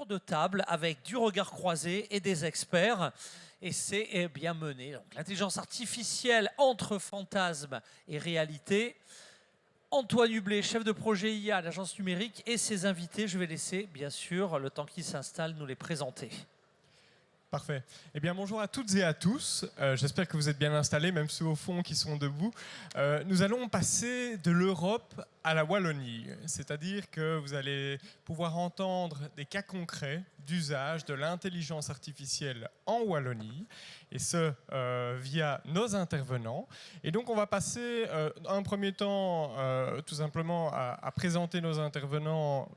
tour de table avec du regard croisé et des experts. Et c'est bien mené. Donc, l'intelligence artificielle entre fantasme et réalité. Antoine Hublé, chef de projet IA à l'agence numérique, et ses invités. Je vais laisser, bien sûr, le temps qu'ils s'installent, nous les présenter. Parfait. Eh bien, bonjour à toutes et à tous. J'espère que vous êtes bien installés, même ceux au fond qui sont debout. Nous allons passer de l'Europe à la Wallonie. C'est-à-dire que vous allez pouvoir entendre des cas concrets d'usage de l'intelligence artificielle en Wallonie, et ce, via nos intervenants. Et donc, on va passer, un premier temps, tout simplement à présenter nos intervenants,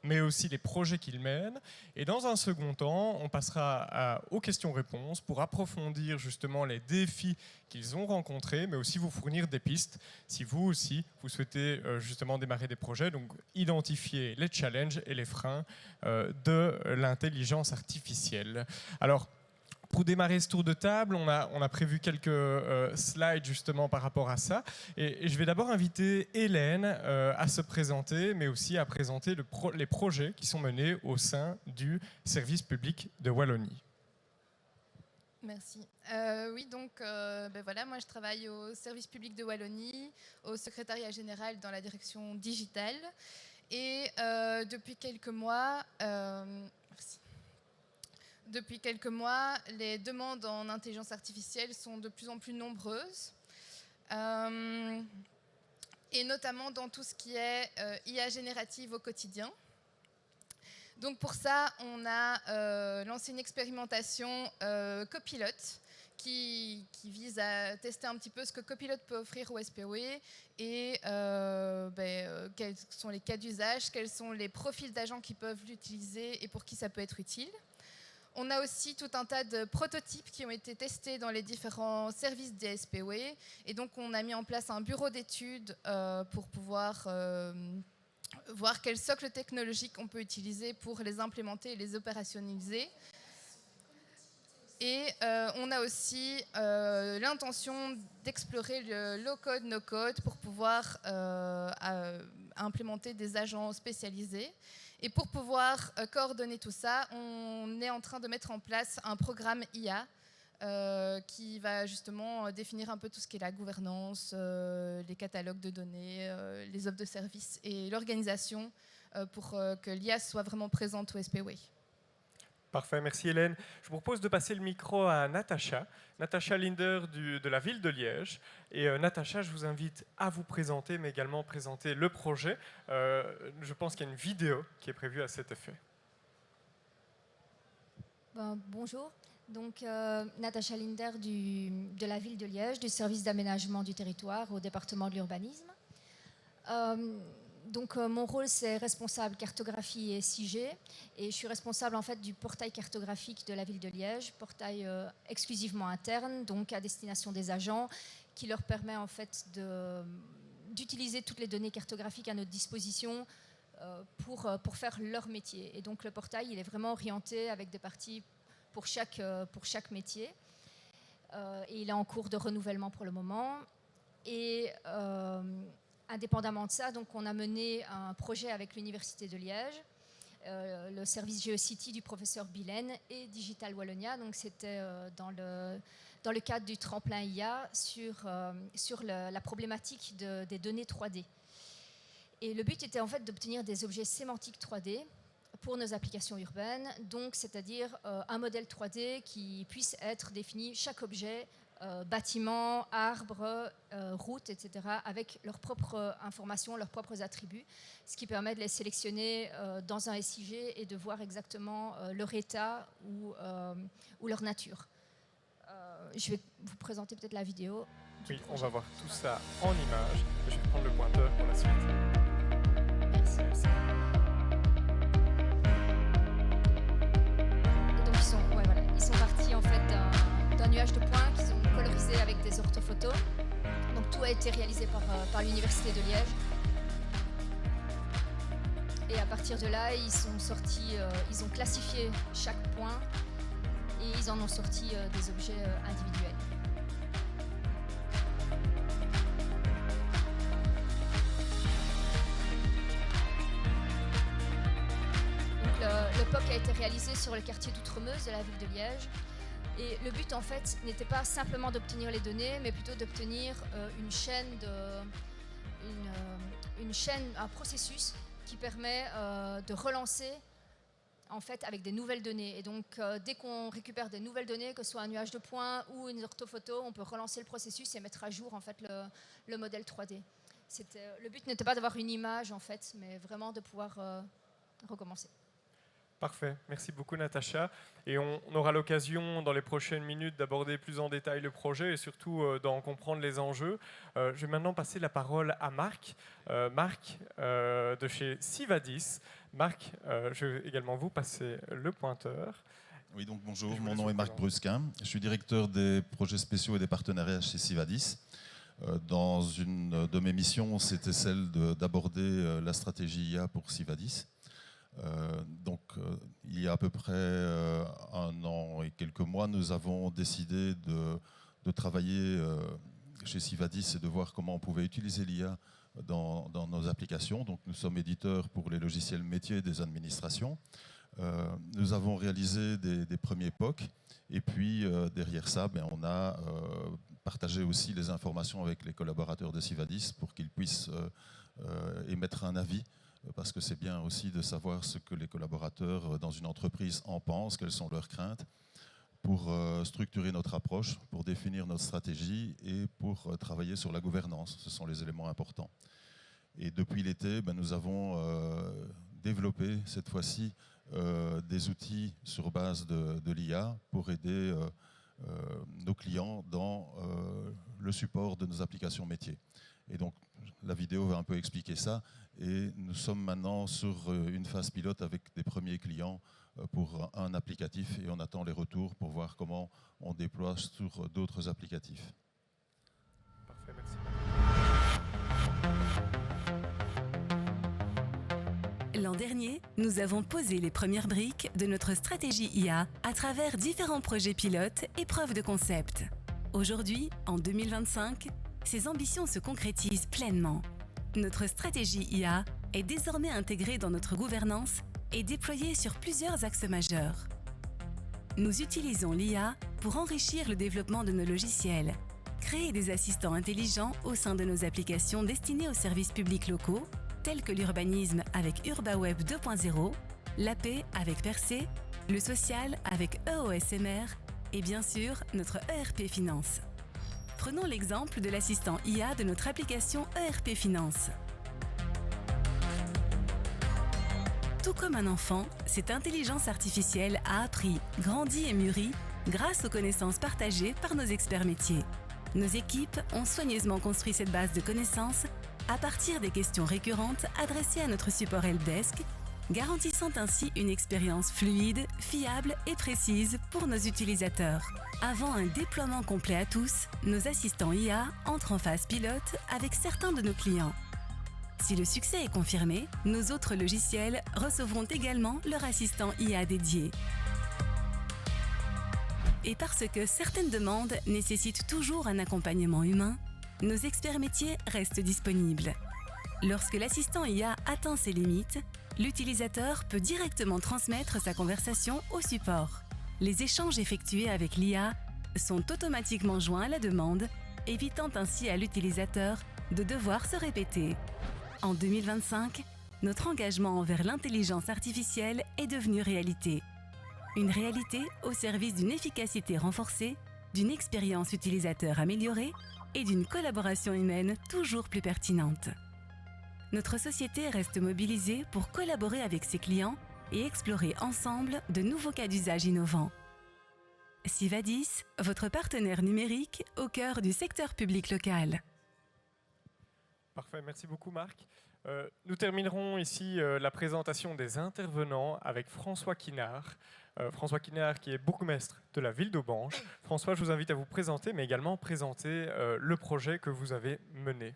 mais aussi les projets qu'ils mènent. Et dans un second temps, on passera aux questions-réponses pour approfondir justement les défis qu'ils ont rencontrés, mais aussi vous fournir des pistes si vous aussi, vous souhaitez justement démarrer des projets, donc identifier les challenges et les freins de l'intelligence artificielle. Alors, pour démarrer ce tour de table, on a prévu quelques slides justement par rapport à ça. Et je vais d'abord inviter Hélène à se présenter, mais aussi à présenter les projets qui sont menés au sein du service public de Wallonie. Merci. Oui, donc voilà, moi je travaille au service public de Wallonie, au secrétariat général dans la direction digitale. Et depuis quelques mois... Depuis quelques mois, les demandes en intelligence artificielle sont de plus en plus nombreuses, et notamment dans tout ce qui est IA générative au quotidien. Donc pour ça, on a lancé une expérimentation Copilot qui vise à tester un petit peu ce que Copilot peut offrir au SPOE et quels sont les cas d'usage, quels sont les profils d'agents qui peuvent l'utiliser et pour qui ça peut être utile. On a aussi tout un tas de prototypes qui ont été testés dans les différents services des SPOE. Et donc, on a mis en place un bureau d'études pour pouvoir voir quel socle technologique on peut utiliser pour les implémenter et les opérationnaliser. Et on a aussi l'intention d'explorer le low-code, no-code pour pouvoir implémenter des agents spécialisés. Et pour pouvoir coordonner tout ça, on est en train de mettre en place un programme IA qui va justement définir un peu tout ce qui est la gouvernance, les catalogues de données, les offres de services et l'organisation pour que l'IA soit vraiment présente au SPOE. Parfait, merci Hélène. Je vous propose de passer le micro à Natacha Linder de la ville de Liège. Et Natacha, je vous invite à vous présenter, mais également présenter le projet. Je pense qu'il y a une vidéo qui est prévue à cet effet. Bonjour, donc Natacha Linder de la ville de Liège, du service d'aménagement du territoire au département de l'urbanisme. Donc mon rôle, c'est responsable cartographie et SIG, et je suis responsable en fait du portail cartographique de la ville de Liège, portail exclusivement interne, donc à destination des agents, qui leur permet en fait d'utiliser toutes les données cartographiques à notre disposition pour faire leur métier. Et donc le portail, il est vraiment orienté avec des parties pour chaque métier, et il est en cours de renouvellement pour le moment. Et indépendamment de ça, donc on a mené un projet avec l'Université de Liège, le service GeoCity du professeur Bilène et Digital Wallonia. Donc c'était dans le cadre du tremplin IA sur la problématique des données 3D. Et le but était en fait d'obtenir des objets sémantiques 3D pour nos applications urbaines, donc c'est-à-dire un modèle 3D qui puisse être défini, chaque objet, bâtiments, arbres, routes, etc., avec leurs propres informations, leurs propres attributs, ce qui permet de les sélectionner dans un SIG et de voir exactement leur état ou leur nature. Je vais vous présenter peut-être la vidéo. Oui, on va voir tout ça en images. Je vais prendre le pointeur pour la suite. Merci. Donc ils sont partis en fait d'un nuage de points qu'ils ont colorisé avec des orthophotos. Donc tout a été réalisé par l'Université de Liège. Et à partir de là, ils sont sortis, ils ont classifié chaque point et ils en ont sorti des objets individuels. Donc le POC a été été réalisé sur le quartier d'Outremeuse de la ville de Liège. Et le but, en fait, n'était pas simplement d'obtenir les données, mais plutôt d'obtenir un processus qui permet de relancer en fait, avec des nouvelles données. Et donc, dès qu'on récupère des nouvelles données, que ce soit un nuage de points ou une orthophoto, on peut relancer le processus et mettre à jour en fait, le modèle 3D. Le but n'était pas d'avoir une image, en fait, mais vraiment de pouvoir recommencer. Parfait, merci beaucoup Natacha. Et on aura l'occasion dans les prochaines minutes d'aborder plus en détail le projet et surtout d'en comprendre les enjeux. Je vais maintenant passer la parole à Marc. Marc de chez Sivadis. Marc, je vais également vous passer le pointeur. Oui, donc bonjour, mon nom est Marc Brusquin. Je suis directeur des projets spéciaux et des partenariats chez Sivadis. Dans une de mes missions, c'était celle d'aborder la stratégie IA pour Sivadis. Il y a à peu près 1 an et quelques mois, nous avons décidé de travailler chez Sivadis et de voir comment on pouvait utiliser l'IA dans nos applications. Donc, nous sommes éditeurs pour les logiciels métiers des administrations. Nous avons réalisé des premiers POC et puis derrière ça, on a partagé aussi les informations avec les collaborateurs de Sivadis pour qu'ils puissent émettre un avis. Parce que c'est bien aussi de savoir ce que les collaborateurs dans une entreprise en pensent, quelles sont leurs craintes, pour structurer notre approche, pour définir notre stratégie et pour travailler sur la gouvernance. Ce sont les éléments importants. Et depuis l'été, nous avons développé cette fois-ci des outils sur base de l'IA pour aider nos clients dans le support de nos applications métiers. Et donc, la vidéo va un peu expliquer ça. Et nous sommes maintenant sur une phase pilote avec des premiers clients pour un applicatif et on attend les retours pour voir comment on déploie sur d'autres applicatifs. Parfait, merci. L'an dernier, nous avons posé les premières briques de notre stratégie IA à travers différents projets pilotes et preuves de concept. Aujourd'hui, en 2025, ces ambitions se concrétisent pleinement. Notre stratégie IA est désormais intégrée dans notre gouvernance et déployée sur plusieurs axes majeurs. Nous utilisons l'IA pour enrichir le développement de nos logiciels, créer des assistants intelligents au sein de nos applications destinées aux services publics locaux, tels que l'urbanisme avec UrbaWeb 2.0, la paix avec Percé, le social avec EOSMR et bien sûr notre ERP Finance. Prenons l'exemple de l'assistant IA de notre application ERP Finance. Tout comme un enfant, cette intelligence artificielle a appris, grandi et mûri grâce aux connaissances partagées par nos experts métiers. Nos équipes ont soigneusement construit cette base de connaissances à partir des questions récurrentes adressées à notre support helpdesk, garantissant ainsi une expérience fluide, fiable et précise pour nos utilisateurs. Avant un déploiement complet à tous, nos assistants IA entrent en phase pilote avec certains de nos clients. Si le succès est confirmé, nos autres logiciels recevront également leur assistant IA dédié. Et parce que certaines demandes nécessitent toujours un accompagnement humain, nos experts métiers restent disponibles. Lorsque l'assistant IA atteint ses limites, l'utilisateur peut directement transmettre sa conversation au support. Les échanges effectués avec l'IA sont automatiquement joints à la demande, évitant ainsi à l'utilisateur de devoir se répéter. En 2025, notre engagement envers l'intelligence artificielle est devenu réalité. Une réalité au service d'une efficacité renforcée, d'une expérience utilisateur améliorée et d'une collaboration humaine toujours plus pertinente. Notre société reste mobilisée pour collaborer avec ses clients et explorer ensemble de nouveaux cas d'usage innovants. Sivadis, votre partenaire numérique au cœur du secteur public local. Parfait, merci beaucoup Marc. Nous terminerons ici la présentation des intervenants avec François Quinard. François Quinard qui est bourgmestre de la ville d'Aubange. François, je vous invite à vous présenter, mais également présenter le projet que vous avez mené.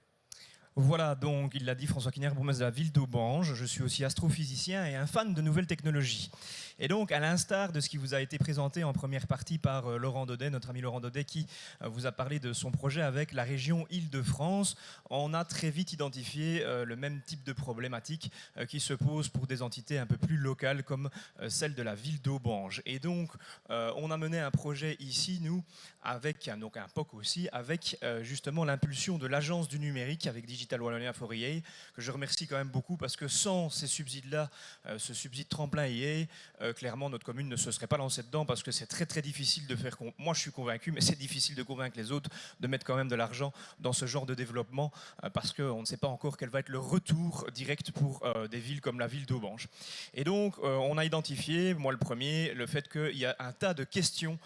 Voilà, donc il l'a dit, François Quignard, bourgmestre de la ville d'Aubange. Je suis aussi astrophysicien et un fan de nouvelles technologies. Et donc, à l'instar de ce qui vous a été présenté en première partie par Laurent Daudet, notre ami Laurent Daudet, qui vous a parlé de son projet avec la région Île-de-France, on a très vite identifié le même type de problématique qui se pose pour des entités un peu plus locales comme celle de la ville d'Aubange. Et donc, on a mené un projet ici, nous, avec donc un POC aussi, avec justement l'impulsion de l'agence du numérique avec Digital Wallonia for EA, que je remercie quand même beaucoup parce que sans ces subsides-là, ce subside tremplin EA, clairement notre commune ne se serait pas lancée dedans parce que c'est très très difficile de faire. Moi je suis convaincu, mais c'est difficile de convaincre les autres de mettre quand même de l'argent dans ce genre de développement parce qu'on ne sait pas encore quel va être le retour direct pour des villes comme la ville d'Aubange. Et donc on a identifié, moi le premier, le fait qu'il y a un tas de questions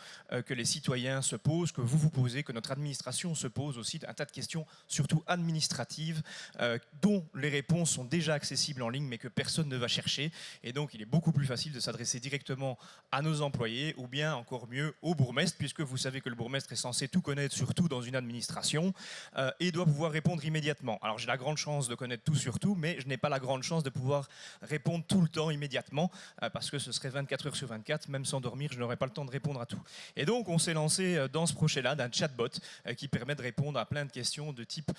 que les citoyens se posent, que vous vous posez, que notre administration se pose aussi, un tas de questions surtout administratives dont les réponses sont déjà accessibles en ligne mais que personne ne va chercher. Et donc il est beaucoup plus facile de s'adresser directement à nos employés ou bien encore mieux au bourgmestre, puisque vous savez que le bourgmestre est censé tout connaître, surtout dans une administration, et doit pouvoir répondre immédiatement. Alors j'ai la grande chance de connaître tout sur tout, mais je n'ai pas la grande chance de pouvoir répondre tout le temps immédiatement, parce que ce serait 24 heures sur 24, même sans dormir, je n'aurais pas le temps de répondre à tout. Et donc on s'est lancé dans ce projet-là d'un chatbot qui permet de répondre à plein de questions de type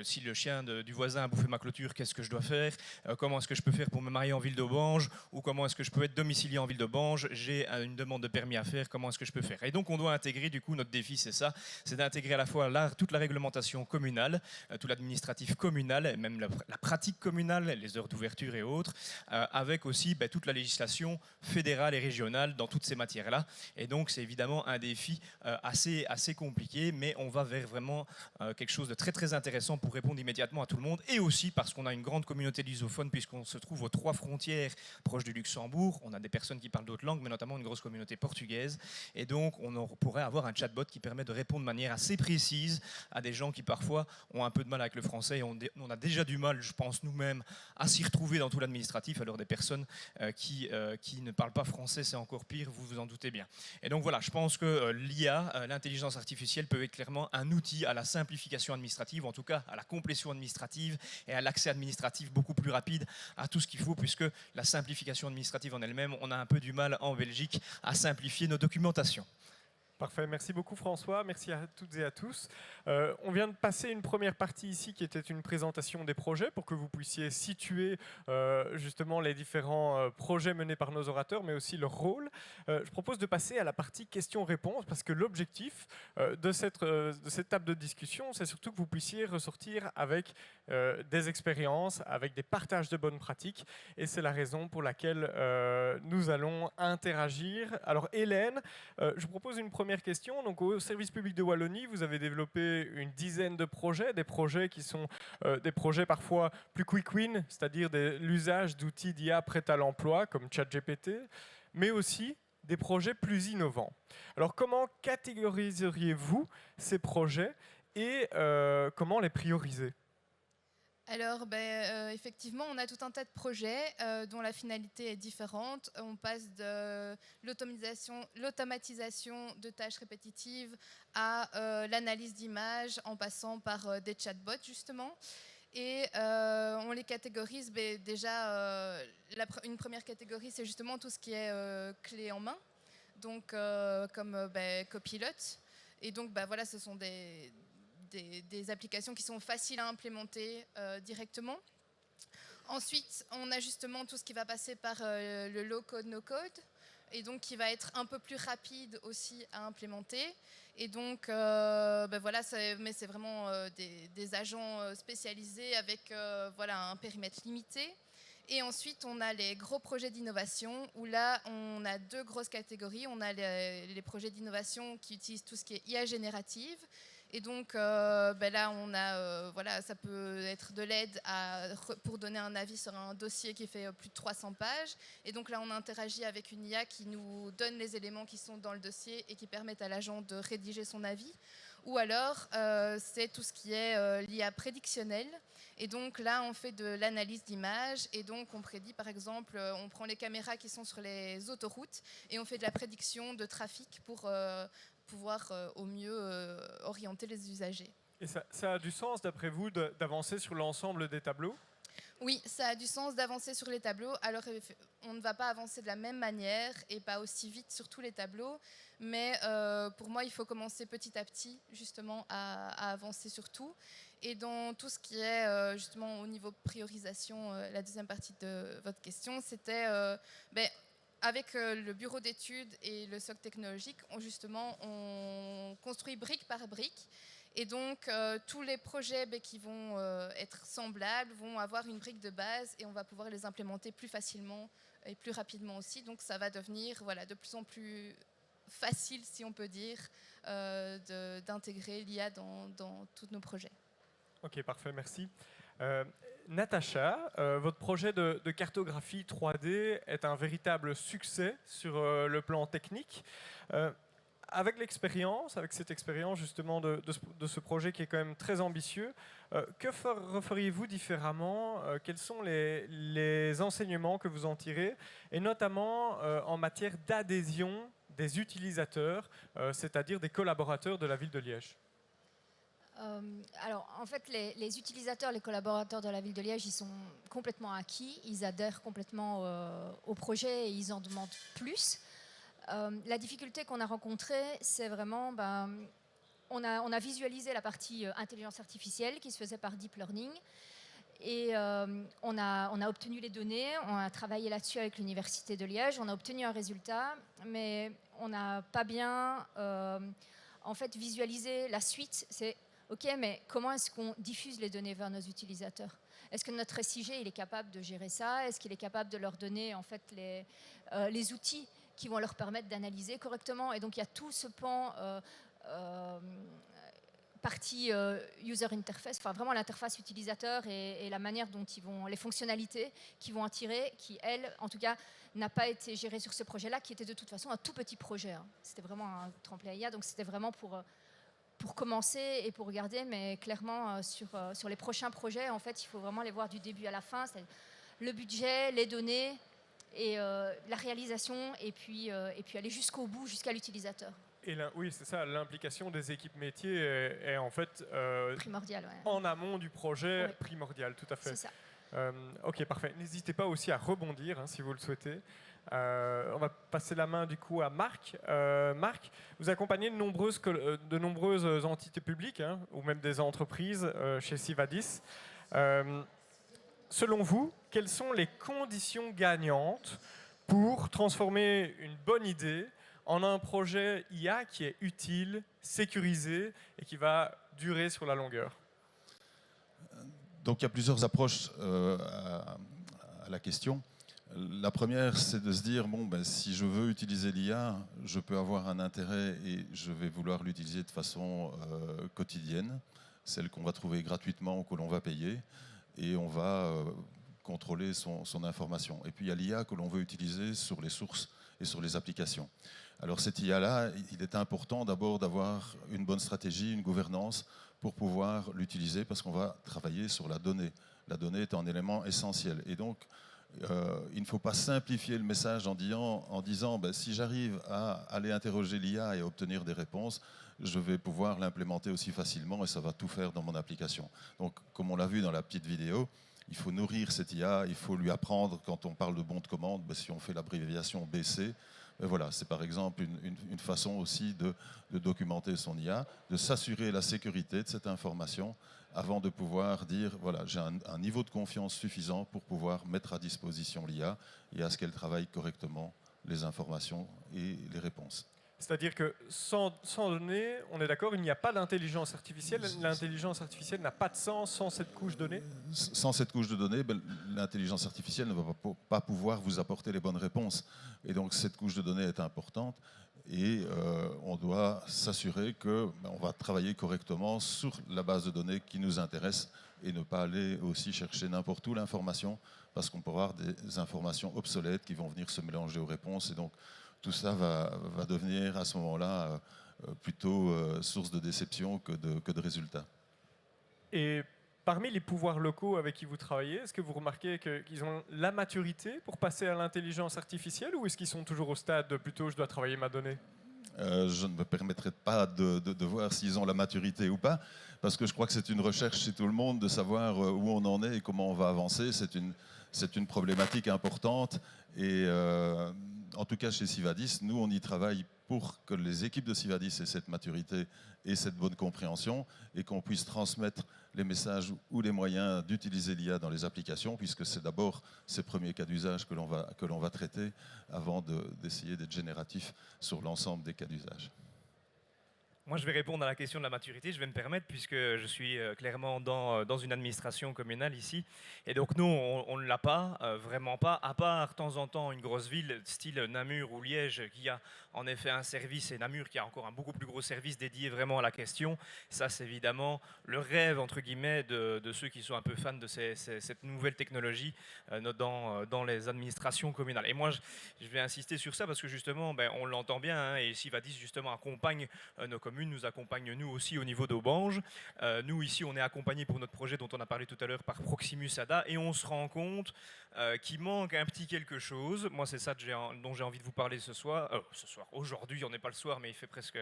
si le chien du voisin a bouffé ma clôture, qu'est-ce que je dois faire, comment est-ce que je peux faire pour me marier en ville d'Aubange, ou comment est-ce que je peux être domicilié en ville d'Aubange, j'ai une demande de permis à faire, comment est-ce que je peux faire. Et donc on doit intégrer, du coup notre défi c'est ça, c'est d'intégrer à la fois toute la réglementation communale, tout l'administratif communal, même la pratique communale, les heures d'ouverture et autres, avec aussi toute la législation fédérale et régionale dans toutes ces matières-là. Et donc c'est évidemment un défi assez compliqué, mais on va vers vraiment quelque chose de très très intéressant pour répondre immédiatement à tout le monde, et aussi parce qu'on a une grande communauté lusophones puisqu'on se trouve aux 3 frontières proches du Luxembourg. On a des personnes qui parlent d'autres langues, mais notamment une grosse communauté portugaise. Et donc, on pourrait avoir un chatbot qui permet de répondre de manière assez précise à des gens qui parfois ont un peu de mal avec le français. Et on a déjà du mal, je pense nous-mêmes, à s'y retrouver dans tout l'administratif. Alors des personnes qui ne parlent pas français, c'est encore pire, vous vous en doutez bien. Et donc voilà, je pense que l'IA, l'intelligence artificielle, peut être clairement un outil à la simplification administrative, en tout cas à la complétion administrative et à l'accès administratif beaucoup plus rapide à tout ce qu'il faut, puisque la simplification administrative en elle-même, on a un peu du mal en Belgique à simplifier nos documentations. Parfait, merci beaucoup François, merci à toutes et à tous. On vient de passer une première partie ici qui était une présentation des projets pour que vous puissiez situer justement les différents projets menés par nos orateurs, mais aussi leur rôle. Je propose de passer à la partie questions-réponses parce que l'objectif de cette table de discussion, c'est surtout que vous puissiez ressortir avec des expériences, avec des partages de bonnes pratiques, et c'est la raison pour laquelle nous allons interagir. Alors Hélène, je vous propose une première question. Donc, au service public de Wallonie, vous avez développé une dizaine de projets, des projets qui sont des projets parfois plus quick win, c'est-à-dire l'usage d'outils d'IA prêts à l'emploi comme ChatGPT, mais aussi des projets plus innovants. Alors, comment catégoriseriez-vous ces projets et comment les prioriser ? Alors, effectivement, on a tout un tas de projets dont la finalité est différente. On passe de l'automatisation de tâches répétitives à l'analyse d'images, en passant par des chatbots, justement. Et on les catégorise. Déjà, une première catégorie, c'est justement tout ce qui est clé en main, donc comme Copilot. Et donc, voilà, ce sont des applications qui sont faciles à implémenter directement. Ensuite, on a justement tout ce qui va passer par le low-code, no-code, et donc qui va être un peu plus rapide aussi à implémenter. Et donc, voilà, mais c'est vraiment des agents spécialisés avec un périmètre limité. Et ensuite, on a les gros projets d'innovation, où là, on a 2 grosses catégories. On a les projets d'innovation qui utilisent tout ce qui est IA générative. Et donc, là, on a, ça peut être de l'aide pour donner un avis sur un dossier qui fait plus de 300 pages. Et donc là, on interagit avec une IA qui nous donne les éléments qui sont dans le dossier et qui permettent à l'agent de rédiger son avis. Ou alors, c'est tout ce qui est l'IA prédictionnelle. Et donc là, on fait de l'analyse d'images. Et donc, on prédit, par exemple, on prend les caméras qui sont sur les autoroutes et on fait de la prédiction de trafic pour pouvoir au mieux orienter les usagers. Et ça a du sens, d'après vous, d'avancer sur l'ensemble des tableaux? Oui, ça a du sens d'avancer sur les tableaux. Alors, on ne va pas avancer de la même manière et pas aussi vite sur tous les tableaux. Mais pour moi, il faut commencer petit à petit, justement, à avancer sur tout. Et dans tout ce qui est, justement, au niveau priorisation, la deuxième partie de votre question, c'était... avec le bureau d'études et le socle technologique, on construit brique par brique. Et donc, tous les projets qui vont être semblables vont avoir une brique de base et on va pouvoir les implémenter plus facilement et plus rapidement aussi. Donc, ça va devenir de plus en plus facile, si on peut dire, d'intégrer l'IA dans tous nos projets. Ok, parfait, merci. Natacha, votre projet de cartographie 3D est un véritable succès sur le plan technique. Avec l'expérience, avec cette expérience justement de ce projet qui est quand même très ambitieux, que referiez-vous différemment? Quels sont les enseignements que vous en tirez? Et notamment en matière d'adhésion des utilisateurs, c'est-à-dire des collaborateurs de la ville de Liège. Alors, en fait, les utilisateurs, les collaborateurs de la ville de Liège, ils sont complètement acquis, ils adhèrent complètement au projet et ils en demandent plus. La difficulté qu'on a rencontrée, c'est vraiment, on a visualisé la partie intelligence artificielle qui se faisait par deep learning et on a obtenu les données, on a travaillé là-dessus avec l'université de Liège, on a obtenu un résultat, mais on n'a pas bien en fait visualisé la suite. C'est OK, mais comment est-ce qu'on diffuse les données vers nos utilisateurs? Est-ce que notre SIG il est capable de gérer ça? Est-ce qu'il est capable de leur donner en fait les outils qui vont leur permettre d'analyser correctement? Et donc il y a tout ce pan partie user interface, enfin vraiment l'interface utilisateur et la manière dont les fonctionnalités qu'ils vont en tirer, qui elle, en tout cas, n'a pas été gérée sur ce projet-là, qui était de toute façon un tout petit projet. Hein. C'était vraiment un tremplin IA, donc c'était vraiment pour commencer et pour regarder, mais clairement sur les prochains projets, en fait, il faut vraiment les voir du début à la fin, c'est le budget, les données et la réalisation, et puis aller jusqu'au bout, jusqu'à l'utilisateur. Et oui, c'est ça, l'implication des équipes métiers est en fait primordiale, ouais. En amont du projet, oui. Primordial, tout à fait. C'est ça. Ok, parfait. N'hésitez pas aussi à rebondir si vous le souhaitez. On va passer la main du coup à Marc. Marc, vous accompagnez de nombreuses entités publiques ou même des entreprises chez Civadis. Selon vous, quelles sont les conditions gagnantes pour transformer une bonne idée en un projet IA qui est utile, sécurisé et qui va durer sur la longueur? Donc il y a plusieurs approches à la question. La première, c'est de se dire, si je veux utiliser l'IA, je peux avoir un intérêt et je vais vouloir l'utiliser de façon quotidienne, celle qu'on va trouver gratuitement ou que l'on va payer, et on va contrôler son information. Et puis il y a l'IA que l'on veut utiliser sur les sources et sur les applications. Alors cette IA-là, il est important d'abord d'avoir une bonne stratégie, une gouvernance pour pouvoir l'utiliser parce qu'on va travailler sur la donnée. La donnée est un élément essentiel. Et donc, il ne faut pas simplifier le message en disant si j'arrive à aller interroger l'IA et à obtenir des réponses, je vais pouvoir l'implémenter aussi facilement et ça va tout faire dans mon application. Donc, comme on l'a vu dans la petite vidéo, il faut nourrir cette IA, il faut lui apprendre, quand on parle de bon de commande, si on fait l'abréviation BC, voilà, c'est par exemple une façon aussi de documenter son IA, de s'assurer la sécurité de cette information avant de pouvoir dire, voilà, j'ai un niveau de confiance suffisant pour pouvoir mettre à disposition l'IA et à ce qu'elle travaille correctement les informations et les réponses. C'est-à-dire que sans données, on est d'accord, il n'y a pas d'intelligence artificielle. L'intelligence artificielle n'a pas de sens sans cette couche de données. Sans cette couche de données, l'intelligence artificielle ne va pas pouvoir vous apporter les bonnes réponses. Et donc cette couche de données est importante et on doit s'assurer qu'on va travailler correctement sur la base de données qui nous intéresse et ne pas aller aussi chercher n'importe où l'information parce qu'on peut avoir des informations obsolètes qui vont venir se mélanger aux réponses. Et donc, tout ça va devenir à ce moment-là plutôt source de déception que de résultats. Et parmi les pouvoirs locaux avec qui vous travaillez, est-ce que vous remarquez qu'ils ont la maturité pour passer à l'intelligence artificielle ou est-ce qu'ils sont toujours au stade de plutôt je dois travailler ma donnée? Je ne me permettrai pas de voir s'ils ont la maturité ou pas, parce que je crois que c'est une recherche chez tout le monde de savoir où on en est et comment on va avancer. C'est une problématique importante et en tout cas chez Sivadis, nous on y travaille pour que les équipes de Sivadis aient cette maturité et cette bonne compréhension et qu'on puisse transmettre les messages ou les moyens d'utiliser l'IA dans les applications, puisque c'est d'abord ces premiers cas d'usage que l'on va traiter avant d'essayer d'être génératif sur l'ensemble des cas d'usage. Moi, je vais répondre à la question de la maturité, je vais me permettre, puisque je suis clairement dans une administration communale ici. Et donc, nous, on ne l'a pas, vraiment pas, à part de temps en temps une grosse ville, style Namur ou Liège, qui a en effet un service, et Namur qui a encore un beaucoup plus gros service dédié vraiment à la question. Ça, c'est évidemment le rêve, entre guillemets, de ceux qui sont un peu fans de cette nouvelle technologie dans les administrations communales. Et moi, je vais insister sur ça, parce que justement, on l'entend bien, hein, et Sivadis, justement, accompagne nos communes, nous accompagne nous aussi au niveau d'Aubange. Nous ici on est accompagnés pour notre projet dont on a parlé tout à l'heure par Proximus ADA et on se rend compte qu'il manque un petit quelque chose. Moi c'est ça dont j'ai envie de vous parler ce soir. Aujourd'hui, on n'est pas le soir mais il fait presque...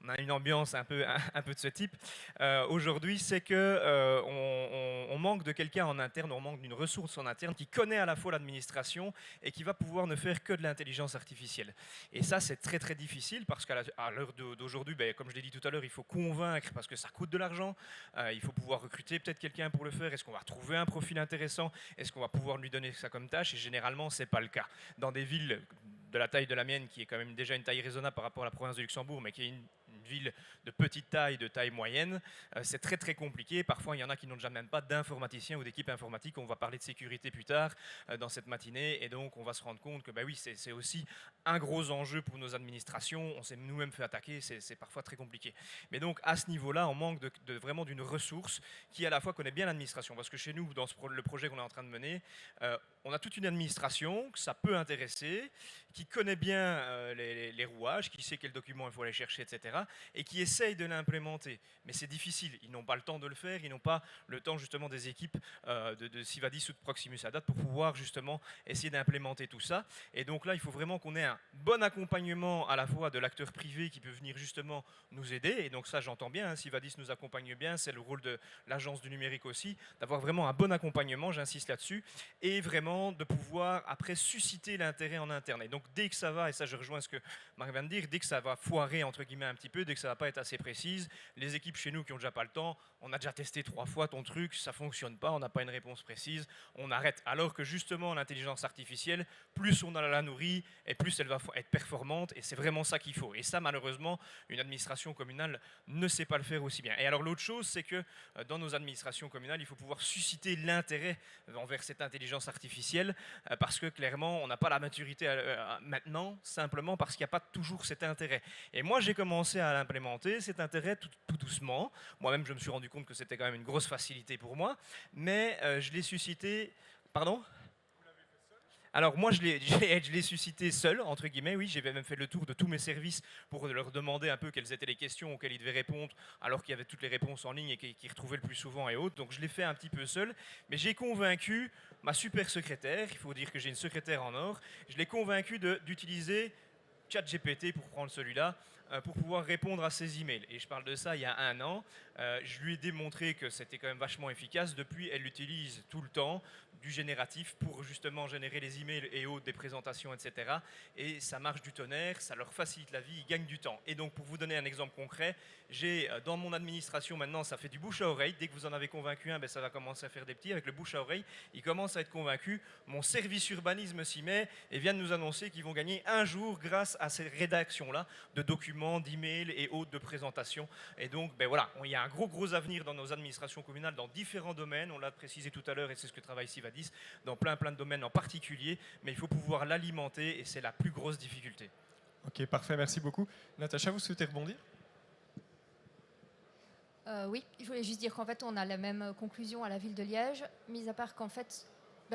On a une ambiance un peu de ce type. Aujourd'hui, c'est que on manque de quelqu'un en interne, on manque d'une ressource en interne qui connaît à la fois l'administration et qui va pouvoir ne faire que de l'intelligence artificielle. Et ça, c'est très très difficile parce qu'à l'heure d'aujourd'hui, comme je l'ai dit tout à l'heure, il faut convaincre parce que ça coûte de l'argent. Il faut pouvoir recruter peut-être quelqu'un pour le faire. Est-ce qu'on va trouver un profil intéressant? Est-ce qu'on va pouvoir lui donner ça comme tâche? Et généralement, c'est pas le cas. Dans des villes de la taille de la mienne, qui est quand même déjà une taille raisonnable par rapport à la province de Luxembourg, mais qui est une ville de petite taille, de taille moyenne, c'est très très compliqué. Parfois, il y en a qui n'ont déjà même pas d'informaticiens ou d'équipe informatique. On va parler de sécurité plus tard dans cette matinée, et donc on va se rendre compte que oui, c'est aussi un gros enjeu pour nos administrations. On s'est nous-mêmes fait attaquer, c'est parfois très compliqué. Mais donc à ce niveau-là, on manque vraiment d'une ressource qui à la fois connaît bien l'administration, parce que chez nous, dans le projet qu'on est en train de mener, on a toute une administration que ça peut intéresser, qui connaît bien les rouages, qui sait quels documents il faut aller chercher, etc., et qui essayent de l'implémenter. Mais c'est difficile, ils n'ont pas le temps de le faire, ils n'ont pas le temps justement des équipes de Sivadis ou de Proximus ADA pour pouvoir justement essayer d'implémenter tout ça. Et donc là, il faut vraiment qu'on ait un bon accompagnement à la fois de l'acteur privé qui peut venir justement nous aider. Et donc ça, j'entends bien, hein, Sivadis nous accompagne bien, c'est le rôle de l'agence du numérique aussi, d'avoir vraiment un bon accompagnement, j'insiste là-dessus, et vraiment de pouvoir après susciter l'intérêt en interne. Et donc dès que ça va, et ça je rejoins ce que Marc vient de dire, dès que ça va foirer entre guillemets un petit peu, dès que ça va pas être assez précise, les équipes chez nous qui ont déjà pas le temps, on a déjà testé 3 fois ton truc, ça fonctionne pas, on n'a pas une réponse précise, on arrête. Alors que justement l'intelligence artificielle, plus on la nourrit et plus elle va être performante, et c'est vraiment ça qu'il faut. Et ça, malheureusement, une administration communale ne sait pas le faire aussi bien. Et alors l'autre chose, c'est que dans nos administrations communales, il faut pouvoir susciter l'intérêt envers cette intelligence artificielle, parce que clairement, on n'a pas la maturité maintenant, simplement parce qu'il n'y a pas toujours cet intérêt. Et moi, j'ai commencé à l'implémenter, cet intérêt, tout doucement. Moi-même, je me suis rendu compte que c'était quand même une grosse facilité pour moi, mais je l'ai suscité... Pardon ? Alors moi, je l'ai suscité seul, entre guillemets, oui. J'ai même fait le tour de tous mes services pour leur demander un peu quelles étaient les questions auxquelles ils devaient répondre, alors qu'il y avait toutes les réponses en ligne et qu'ils retrouvaient le plus souvent et autres. Donc je l'ai fait un petit peu seul, mais j'ai convaincu ma super secrétaire, il faut dire que j'ai une secrétaire en or, je l'ai convaincu d'utiliser ChatGPT, pour prendre celui-là, pour pouvoir répondre à ses emails. Et je parle de ça il y a 1 an. Je lui ai démontré que c'était quand même vachement efficace. Depuis, elle l'utilise tout le temps, du génératif, pour justement générer les emails et autres, des présentations, etc. Et ça marche du tonnerre, ça leur facilite la vie, ils gagnent du temps. Et donc, pour vous donner un exemple concret, j'ai dans mon administration maintenant, ça fait du bouche à oreille. Dès que vous en avez convaincu un, ça va commencer à faire des petits. Avec le bouche à oreille, ils commencent à être convaincus. Mon service urbanisme s'y met et vient de nous annoncer qu'ils vont gagner 1 jour grâce à ces rédactions-là de documents, d'emails et autres de présentations. Et donc, voilà, il y a un gros avenir dans nos administrations communales dans différents domaines. On l'a précisé tout à l'heure et c'est ce que travaille Sivadis, dans plein de domaines en particulier. Mais il faut pouvoir l'alimenter et c'est la plus grosse difficulté. Ok, parfait, merci beaucoup. Natacha, vous souhaitez rebondir ? Oui, je voulais juste dire qu'en fait, on a la même conclusion à la ville de Liège, mis à part qu'en fait,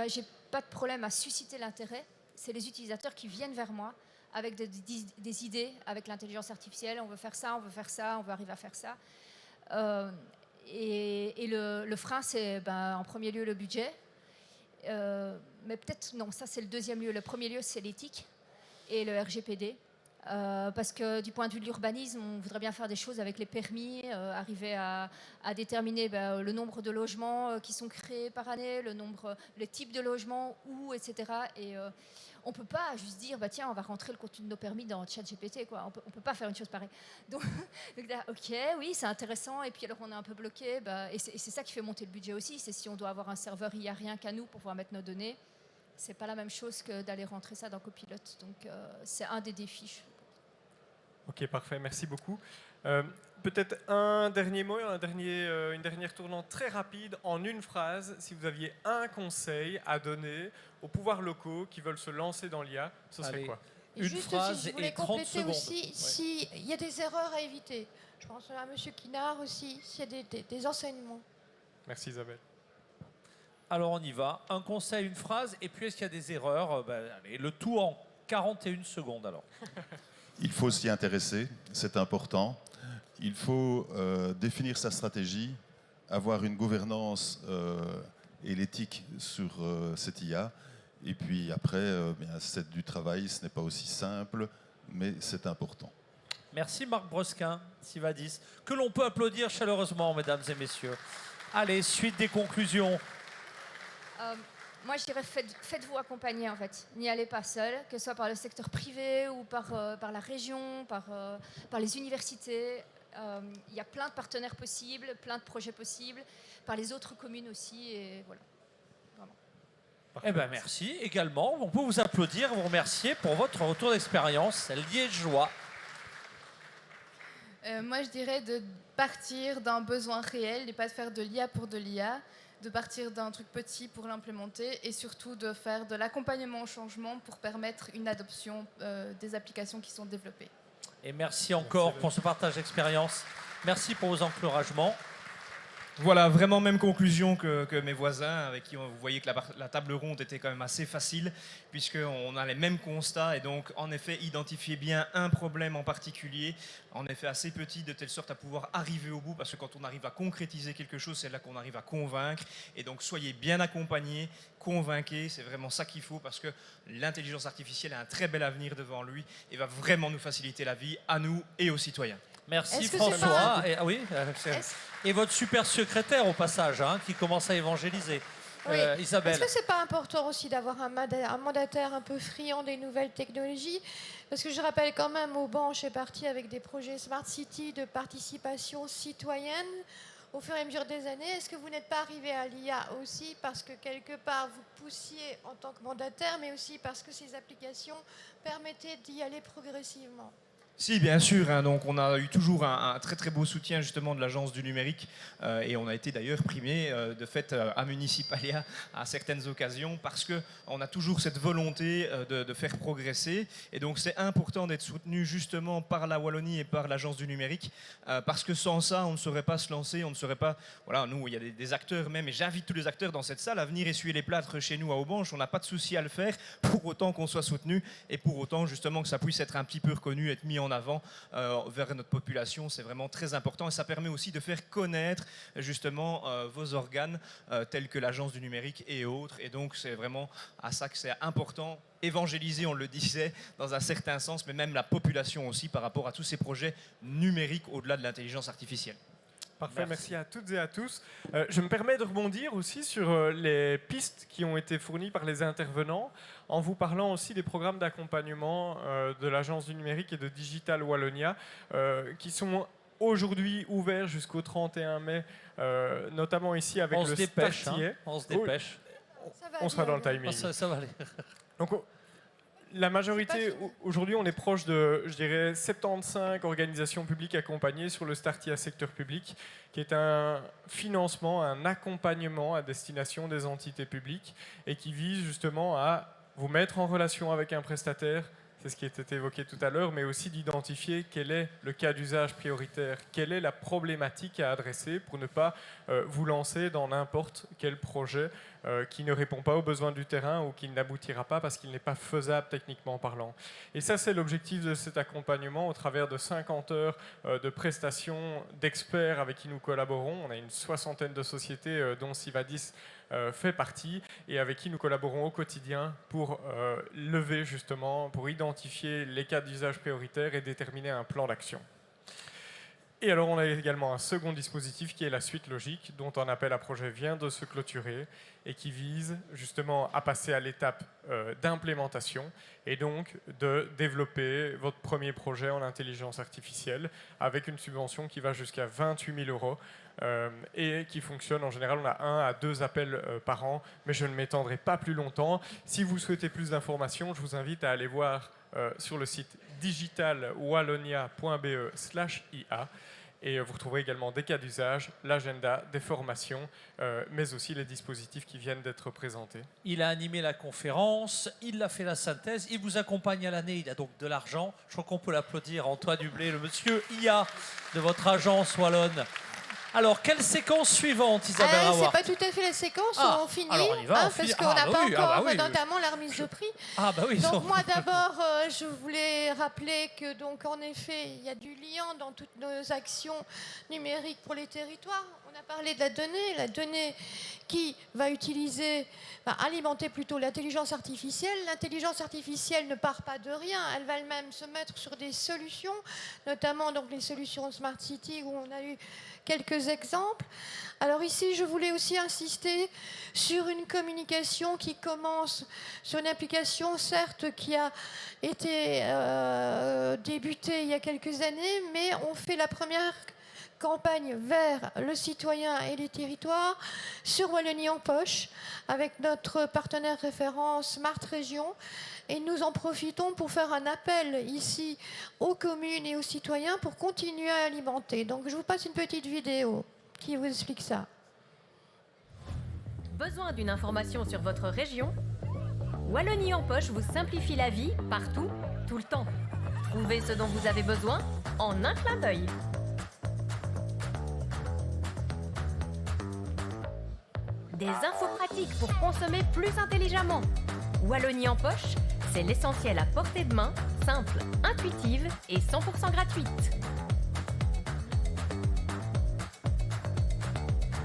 j'ai pas de problème à susciter l'intérêt. C'est les utilisateurs qui viennent vers moi avec des idées, avec l'intelligence artificielle. On veut faire ça, on veut faire ça, on veut arriver à faire ça. Et le frein, c'est en premier lieu le budget. Mais peut-être, non, ça c'est le deuxième lieu. Le premier lieu, c'est l'éthique et le RGPD. Parce que du point de vue de l'urbanisme, on voudrait bien faire des choses avec les permis, arriver à déterminer le nombre de logements qui sont créés par année, le type de logements, où, etc. Et on ne peut pas juste dire, tiens, on va rentrer le contenu de nos permis dans ChatGPT, quoi. On peut pas faire une chose pareille. Donc là, ok, oui, c'est intéressant. Et puis alors, on est un peu bloqué. Et c'est ça qui fait monter le budget aussi. C'est si on doit avoir un serveur, il n'y a rien qu'à nous pour pouvoir mettre nos données. C'est pas la même chose que d'aller rentrer ça dans Copilot. Donc, c'est un des défis. Ok, parfait, merci beaucoup. Peut-être un dernier mot, une dernière tournante très rapide, en une phrase, si vous aviez un conseil à donner aux pouvoirs locaux qui veulent se lancer dans l'IA, ce serait quoi? Une phrase je voulais et 30 compléter secondes. aussi s'il y a des erreurs à éviter. Je pense à M. Kinard aussi, s'il y a des enseignements. Merci Isabelle. Alors on y va. Un conseil, une phrase, et puis est-ce qu'il y a des erreurs? Allez, le tout en 41 secondes alors. Il faut s'y intéresser, c'est important. Il faut définir sa stratégie, avoir une gouvernance et l'éthique sur cette IA. Et puis après, c'est du travail, ce n'est pas aussi simple, mais c'est important. Merci Marc Brusquin, Sivadis, que l'on peut applaudir chaleureusement, mesdames et messieurs. Allez, suite des conclusions. Moi, je dirais faites-vous accompagner, en fait. N'y allez pas seul, que ce soit par le secteur privé ou par la région, par les universités. Il y a plein de partenaires possibles, plein de projets possibles, par les autres communes aussi, et voilà. Merci également. On peut vous applaudir, vous remercier pour votre retour d'expérience liégeois. Moi, je dirais de partir d'un besoin réel et pas de faire de l'IA pour de l'IA, de partir d'un truc petit pour l'implémenter et surtout de faire de l'accompagnement au changement pour permettre une adoption des applications qui sont développées. Et merci encore pour ce partage d'expérience. Merci pour vos encouragements. Voilà, vraiment même conclusion que mes voisins, avec qui vous voyez que la table ronde était quand même assez facile, puisqu'on a les mêmes constats, et donc en effet identifier bien un problème en particulier, en effet assez petit, de telle sorte à pouvoir arriver au bout, parce que quand on arrive à concrétiser quelque chose, c'est là qu'on arrive à convaincre, et donc soyez bien accompagnés, convainquez, c'est vraiment ça qu'il faut, parce que l'intelligence artificielle a un très bel avenir devant lui, et va vraiment nous faciliter la vie, à nous et aux citoyens. Merci François. Et votre super secrétaire au passage, qui commence à évangéliser. Oui. Isabelle. Est-ce que c'est pas important aussi d'avoir un mandataire un peu friand des nouvelles technologies? Parce que je rappelle quand même, Aubange est parti avec des projets Smart City de participation citoyenne au fur et à mesure des années. Est-ce que vous n'êtes pas arrivé à l'IA aussi parce que quelque part vous poussiez en tant que mandataire, mais aussi parce que ces applications permettaient d'y aller progressivement? Si, bien sûr. Donc, on a eu toujours un très très beau soutien justement de l'Agence du numérique et on a été d'ailleurs primé de fait à Municipalia à certaines occasions parce qu'on a toujours cette volonté de faire progresser. Et donc, c'est important d'être soutenu justement par la Wallonie et par l'Agence du numérique parce que sans ça, on ne saurait pas se lancer, on ne saurait pas... Voilà, nous, il y a des acteurs même, et j'invite tous les acteurs dans cette salle à venir essuyer les plâtres chez nous à Aubange. On n'a pas de souci à le faire pour autant qu'on soit soutenu et pour autant justement que ça puisse être un petit peu reconnu, être mis en avant vers notre population. C'est vraiment très important et ça permet aussi de faire connaître justement vos organes tels que l'Agence du numérique et autres. Et donc c'est vraiment à ça que c'est important. Évangéliser, on le disait, dans un certain sens, mais même la population aussi par rapport à tous ces projets numériques au-delà de l'intelligence artificielle. Parfait, merci à toutes et à tous. Je me permets de rebondir aussi sur les pistes qui ont été fournies par les intervenants, en vous parlant aussi des programmes d'accompagnement de l'Agence du numérique et de Digital Wallonia, qui sont aujourd'hui ouverts jusqu'au 31 mai, notamment ici avec le Startier. On se dépêche. On sera dans le timing. Ça va aller. Donc, la majorité, aujourd'hui, on est proche de, je dirais, 75 organisations publiques accompagnées sur le Startia secteur public, qui est un financement, un accompagnement à destination des entités publiques et qui vise justement à vous mettre en relation avec un prestataire, c'est ce qui était évoqué tout à l'heure, mais aussi d'identifier quel est le cas d'usage prioritaire, quelle est la problématique à adresser pour ne pas vous lancer dans n'importe quel projet qui ne répond pas aux besoins du terrain ou qui n'aboutira pas parce qu'il n'est pas faisable techniquement parlant. Et ça, c'est l'objectif de cet accompagnement au travers de 50 heures de prestations d'experts avec qui nous collaborons. On a une 60aine de sociétés, dont Sivadis fait partie et avec qui nous collaborons au quotidien pour lever justement, pour identifier les cas d'usage prioritaires et déterminer un plan d'action. Et alors, on a également un second dispositif qui est la suite logique, dont un appel à projet vient de se clôturer et qui vise justement à passer à l'étape d'implémentation et donc de développer votre premier projet en intelligence artificielle avec une subvention qui va jusqu'à 28 000 € et qui fonctionne en général. On a 1 à 2 appels par an, mais je ne m'étendrai pas plus longtemps. Si vous souhaitez plus d'informations, je vous invite à aller voir sur le site digitalwallonia.be/ia. Et vous retrouverez également des cas d'usage, l'agenda, des formations, mais aussi les dispositifs qui viennent d'être présentés. Il a animé la conférence, il a fait la synthèse, il vous accompagne à l'année, il a donc de l'argent. Je crois qu'on peut l'applaudir, Antoine Hublé, le monsieur IA de votre agence wallonne. Alors, quelle séquence suivante, Isabelle Rawart? C'est pas tout à fait la séquence, on finit, alors on y va, parce qu'on n'a pas encore notamment la remise de prix. Donc moi d'abord, je voulais rappeler que donc en effet, il y a du lien dans toutes nos actions numériques pour les territoires. On a parlé de la donnée qui va alimenter plutôt l'intelligence artificielle. L'intelligence artificielle ne part pas de rien, elle va elle-même se mettre sur des solutions, notamment donc les solutions Smart City où on a eu quelques exemples. Alors ici, je voulais aussi insister sur une communication qui commence sur une application, certes, qui a été débutée il y a quelques années, mais on fait la première campagne vers le citoyen et les territoires sur Wallonie en poche avec notre partenaire référent Smart Région. Et nous en profitons pour faire un appel ici aux communes et aux citoyens pour continuer à alimenter. Donc je vous passe une petite vidéo qui vous explique ça. Besoin d'une information sur votre région? Wallonie en poche vous simplifie la vie partout, tout le temps. Trouvez ce dont vous avez besoin en un clin d'œil. Des infos pratiques pour consommer plus intelligemment. Wallonie en poche, c'est l'essentiel à portée de main, simple, intuitive et 100% gratuite.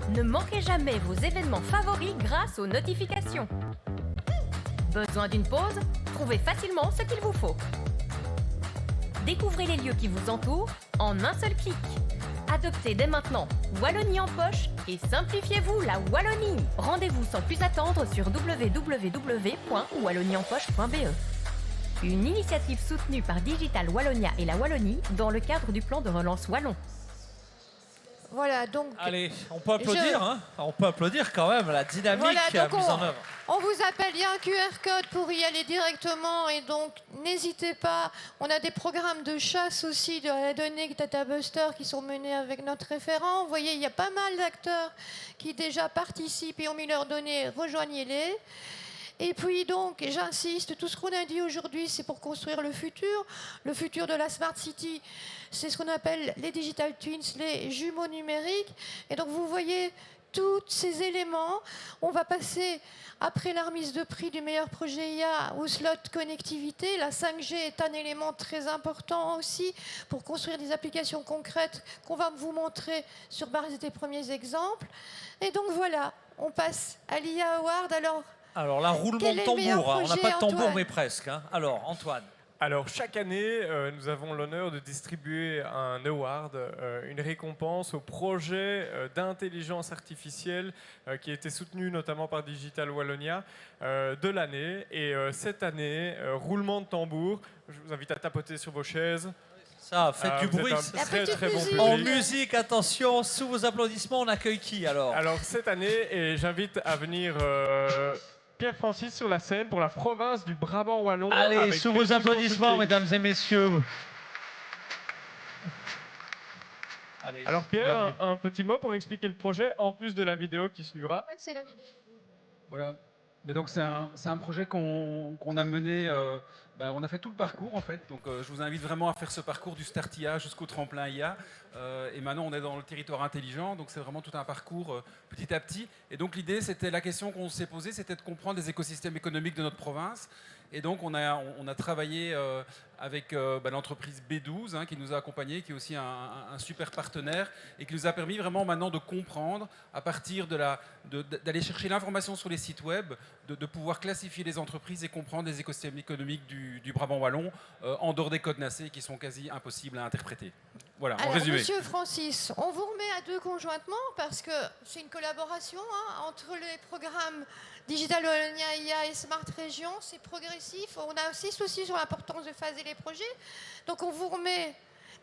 Ne manquez jamais vos événements favoris grâce aux notifications. Besoin d'une pause? Trouvez facilement ce qu'il vous faut. Découvrez les lieux qui vous entourent en un seul clic. Adoptez dès maintenant Wallonie en poche et simplifiez-vous la Wallonie. Rendez-vous sans plus attendre sur www.wallonieenpoche.be. Une initiative soutenue par Digital Wallonia et la Wallonie dans le cadre du plan de relance Wallon. Voilà, donc... Allez, on peut applaudir, hein? On peut applaudir quand même la dynamique mise en œuvre. On vous appelle, il y a un QR code pour y aller directement et donc n'hésitez pas. On a des programmes de chasse aussi de la donnée Data Buster qui sont menés avec notre référent. Vous voyez, il y a pas mal d'acteurs qui déjà participent et ont mis leurs données. Rejoignez-les. Et puis donc, j'insiste, tout ce qu'on a dit aujourd'hui, c'est pour construire le futur. Le futur de la Smart City, c'est ce qu'on appelle les Digital Twins, les jumeaux numériques. Et donc, vous voyez tous ces éléments. On va passer, après la remise de prix du meilleur projet IA, au slot connectivité. La 5G est un élément très important aussi pour construire des applications concrètes qu'on va vous montrer sur base des premiers exemples. Et donc, voilà, on passe à l'IA Award. Alors là, roulement de tambour, hein. On n'a pas de tambour, mais presque. Hein. Alors, Antoine. Alors, chaque année, nous avons l'honneur de distribuer un award, une récompense au projet d'intelligence artificielle qui a été soutenu notamment par Digital Wallonia de l'année. Et cette année, roulement de tambour, je vous invite à tapoter sur vos chaises. Ça, faites du bruit. Très, très bon public. En musique, attention, sous vos applaudissements, on accueille qui alors? Alors, cette année, et j'invite à venir... Pierre-Francis sur la scène pour la province du Brabant Wallon. Allez, sous vos applaudissements, mesdames et messieurs. Allez, alors Pierre, un petit mot pour expliquer le projet, en plus de la vidéo qui suivra. C'est la vidéo. Voilà. Mais donc c'est un projet qu'on a mené On a fait tout le parcours en fait, donc je vous invite vraiment à faire ce parcours du Start IA jusqu'au tremplin IA. Et maintenant on est dans le territoire intelligent, donc c'est vraiment tout un parcours petit à petit. Et donc l'idée, c'était la question qu'on s'est posée, c'était de comprendre les écosystèmes économiques de notre province. Et donc on a travaillé avec l'entreprise B12 qui nous a accompagnés, qui est aussi un super partenaire et qui nous a permis vraiment maintenant de comprendre à partir d'aller chercher l'information sur les sites web, de pouvoir classifier les entreprises et comprendre les écosystèmes économiques du Brabant wallon en dehors des codes NACE qui sont quasi impossibles à interpréter. Voilà, en résumé. Monsieur Francis, on vous remet à deux conjointement parce que c'est une collaboration entre les programmes Digital Wallonia IA et Smart Région. C'est progressif. On a aussi souci sur l'importance de phaser les projets. Donc on vous remet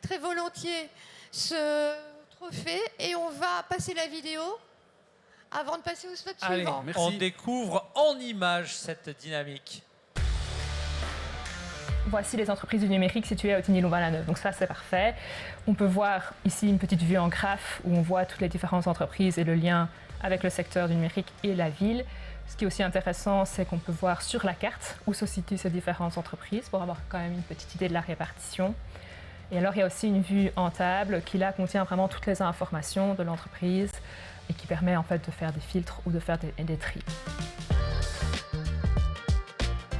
très volontiers ce trophée et on va passer la vidéo avant de passer au slot suivant. Merci. On découvre en images cette dynamique. Voici les entreprises du numérique situées à Outigny-Louvain-la-Neuve. Donc ça, c'est parfait. On peut voir ici une petite vue en graphe où on voit toutes les différentes entreprises et le lien avec le secteur du numérique et la ville. Ce qui est aussi intéressant, c'est qu'on peut voir sur la carte où se situent ces différentes entreprises pour avoir quand même une petite idée de la répartition. Et alors, il y a aussi une vue en table qui, là, contient vraiment toutes les informations de l'entreprise et qui permet en fait de faire des filtres ou de faire des tris.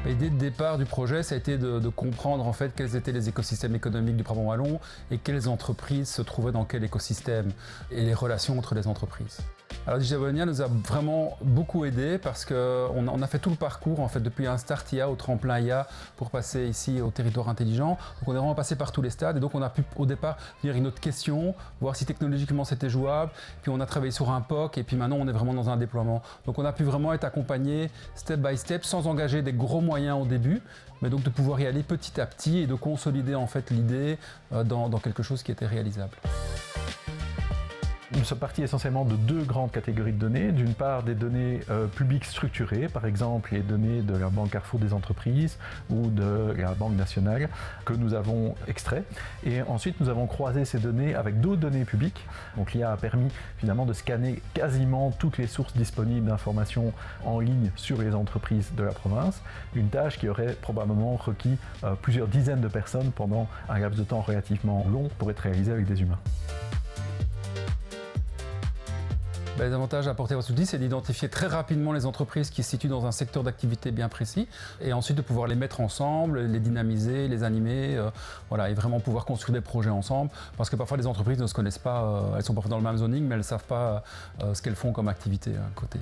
L'idée de départ du projet, ça a été de comprendre en fait quels étaient les écosystèmes économiques du Brabant wallon et quelles entreprises se trouvaient dans quel écosystème et les relations entre les entreprises. Alors Digital Wallonia nous a vraiment beaucoup aidé parce qu'on a fait tout le parcours en fait depuis un Start IA au tremplin IA pour passer ici au territoire intelligent. Donc on est vraiment passé par tous les stades et donc on a pu au départ venir avec notre question, voir si technologiquement c'était jouable, puis on a travaillé sur un POC et puis maintenant on est vraiment dans un déploiement. Donc on a pu vraiment être accompagné step by step sans engager des gros moyens au début, mais donc de pouvoir y aller petit à petit et de consolider en fait l'idée dans quelque chose qui était réalisable. Nous sommes partis essentiellement de deux grandes catégories de données. D'une part, des données publiques structurées, par exemple les données de la Banque Carrefour des entreprises ou de la Banque nationale que nous avons extraites. Et ensuite, nous avons croisé ces données avec d'autres données publiques. Donc l'IA a permis finalement de scanner quasiment toutes les sources disponibles d'informations en ligne sur les entreprises de la province. Une tâche qui aurait probablement requis plusieurs dizaines de personnes pendant un laps de temps relativement long pour être réalisée avec des humains. Les avantages à apporter à votre outil, c'est d'identifier très rapidement les entreprises qui se situent dans un secteur d'activité bien précis et ensuite de pouvoir les mettre ensemble, les dynamiser, les animer, et vraiment pouvoir construire des projets ensemble parce que parfois les entreprises ne se connaissent pas, elles sont parfois dans le même zoning mais elles ne savent pas ce qu'elles font comme activité à côté.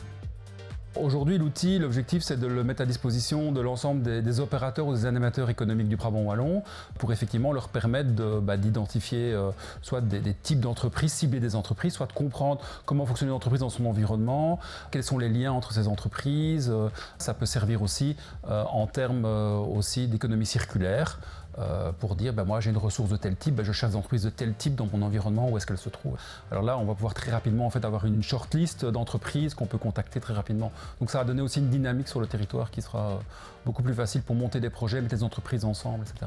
Aujourd'hui, l'outil, l'objectif, c'est de le mettre à disposition de l'ensemble des opérateurs ou des animateurs économiques du Brabant wallon pour effectivement leur permettre d'identifier soit des types d'entreprises, cibler des entreprises, soit de comprendre comment fonctionne une entreprise dans son environnement, quels sont les liens entre ces entreprises. Ça peut servir aussi en termes aussi d'économie circulaire. Pour dire moi j'ai une ressource de tel type, je cherche des entreprises de tel type dans mon environnement, où est-ce qu'elles se trouvent. Alors là on va pouvoir très rapidement en fait avoir une shortlist d'entreprises qu'on peut contacter très rapidement. Donc ça va donner aussi une dynamique sur le territoire qui sera beaucoup plus facile pour monter des projets, mettre les entreprises ensemble, etc.